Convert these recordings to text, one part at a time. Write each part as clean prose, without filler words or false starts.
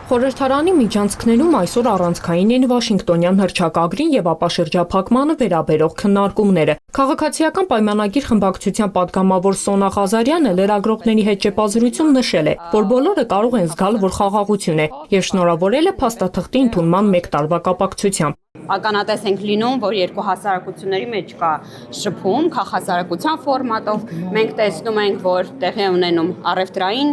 Խորհրդարանի միջանցքներում այսօր առանցքային են Վաշինգտոնյան հռչակագրին եւ ապաշրջափակմանը վերաբերող քննարկումները։ Քաղաքացիական պայմանագիր խմբակցության падգամավոր Սոնա Ղազարյանը լրագրողների հետ ճեպազրույցում նշել է, որ բոլորը կարող են զգալ, որ խաղաղություն է եւ շնորհավորել է փաստաթղթի ընդունման 1 տարվա կապակցությամբ։ Ականատես ենք լինում, որ երկու հասարակությունների մեջ կա շփում, քաղաքասարակության ֆորմատով։ Մենք տեսնում ենք, որ տեղի ունենում առևտրային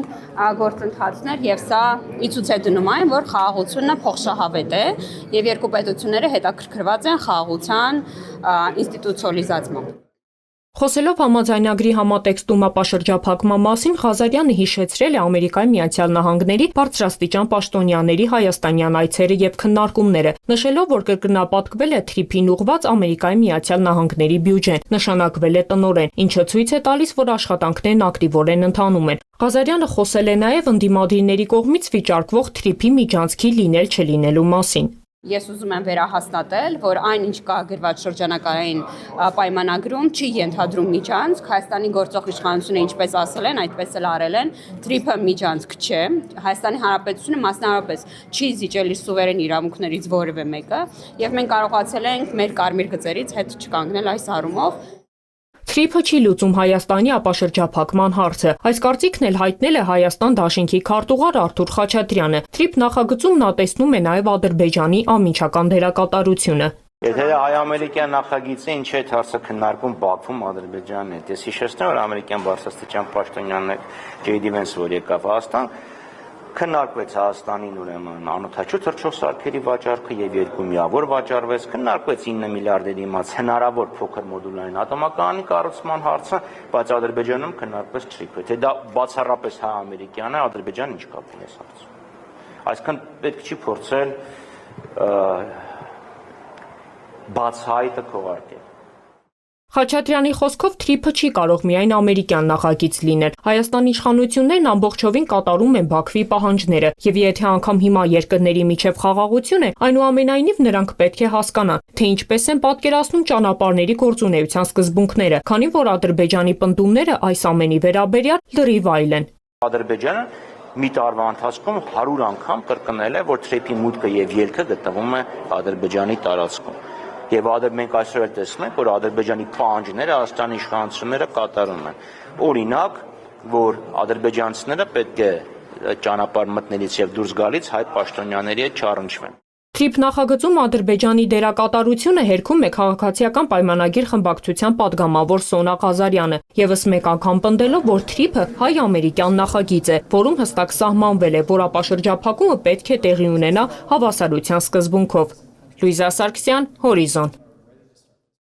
գործընթացներ եւ սա ի ցույց է դնում այն, որ խաղաղությունը փոխշահավետ է եւ երկու պետությունները հետաքրքրված են խաղաղության ինստիտուցիոնալիզացմամբ։ Խոսելով համաձայնագրի համատեքստում ապաշրջափակման մասին, Ղազարյանը հիշեցրել է Ամերիկայի Միացյալ Նահանգների բարձրաստիճան պաշտոնյաների հայաստանյան այցերը եւ քննարկումները, նշելով, որ կրկնապատկվել է թրիփին ուղղված Ամերիկայի Միացյալ Նահանգների բյուջեն, նշանակվել է տնօրեն, ինչը ցույց է տալիս, որ աշխատանքներն ակտիվորեն ընթանում են։ Ղազարյանը խոսել է նաեւ ընդդիմադիրների կողմից վիճարկվող թրիփի միջանցքի լինել-չլինելու մասին։ Ես ուզում եմ վերահաստատել, որ այն, ինչ կա գրված շրջանակային պայմանագրում, չի ենթադրում միջանցք։ Հայաստանի գործող իշխանությունը, ինչպես ասել են, այդպես էլ արել են, թրիփը միջանցք չէ։ Հայաստանի Հանրապետությունը մասնավորապես չի զիջել իր սուվերեն իրավունքներից որևէ մեկը, եւ մենք կարողացել ենք մեր կարմիր գծերից հետ չկանգնել այս առումով։ Թրիփը չի լուծում Հայաստանի ապաշրջափակման հարցը։ Այս կարծիքն էլ հայտնել է Հայաստան դաշինքի քարտուղար Արթուր Խաչատրյանը։ Թրիփ նախագծում նա տեսնում է նաև Ադրբեջանի անմիջական դերակատարությունը։ Եթե հայ-ամերիկյան նախագիծը ինչ է հարցը քննարկում Բաքվում Ադրբեջանի հետ, ես հիշեցնեմ, որ ամերիկյան բարձրաստիճան պաշտոնյաններ Ջեյ Դի Վենսը, որ եկավ Հայաստան, քննարկվեց Հայաստանին ուրեմն անօդաչու թռչող սարքերի վաճառքը եւ 2 միավոր վաճառվեց, քննարկվեց 9 միլիարդի դիմաց հնարավոր փոքր մոդուլային ատոմակայանի կառուցման հարցը, բայց Ադրբեջանում քննարկվեց թրիփը։ Թե դա բացառապես հայ-ամերիկյան է, Ադրբեջանը ինչ կապ ունի այս հարցում։ Այսինքն պետք չի փորձել բացահայտը քողարկել։ Խաչատրյանի խոսքով թրիփը չի կարող միայն ամերիկյան նախագիծ լինել։ Հայաստանի իշխանություններն ամբողջովին կատարում են Բաքվի պահանջները, եւ եթե անգամ հիմա երկրների միջև խաղաղություն է, այնուամենայնիվ նրանք պետք է հասկանան, թե ինչպես են պատկերացնում ճանապարհների գործունեության սկզբունքները, քանի որ Ադրբեջանի պնդումները այս ամենի վերաբերյալ լրիվ այլ են։ Ադրբեջանը մի տարվա ընթացքում 100 անգամ կրկնել է, որ թրիփի մուտքը եւ ելքը գտնվում է Ադրբեջանի տարածքում։ Եվ մենք այսօր էլ տեսնում ենք, որ Ադրբեջանի պահանջները Հայաստանի իշխանությունները կատարում են։ Օրինակ, որ ադրբեջանցիները պետք է ճանապարհ մտնելիս եւ դուրս գալիս հայ պաշտոնյաների հետ չառնչվեն։ Թրիփ նախագծում Ադրբեջանի դերակատարությունը հերքում է քաղաքացիական պայմանագիր խմբակցության падգամավոր Սոնա Ղազարյանը, եւս մեկ անգամ պնդելով, որ թրիփը հայ-ամերիկյան նախագիծ է, որում հստակ սահմանվել է, որ ապաշրջափակումը պետք է տեղի ունենա հավասարության սկզբունքով։ Լուիզա Սարգսյան, Հորիզոն։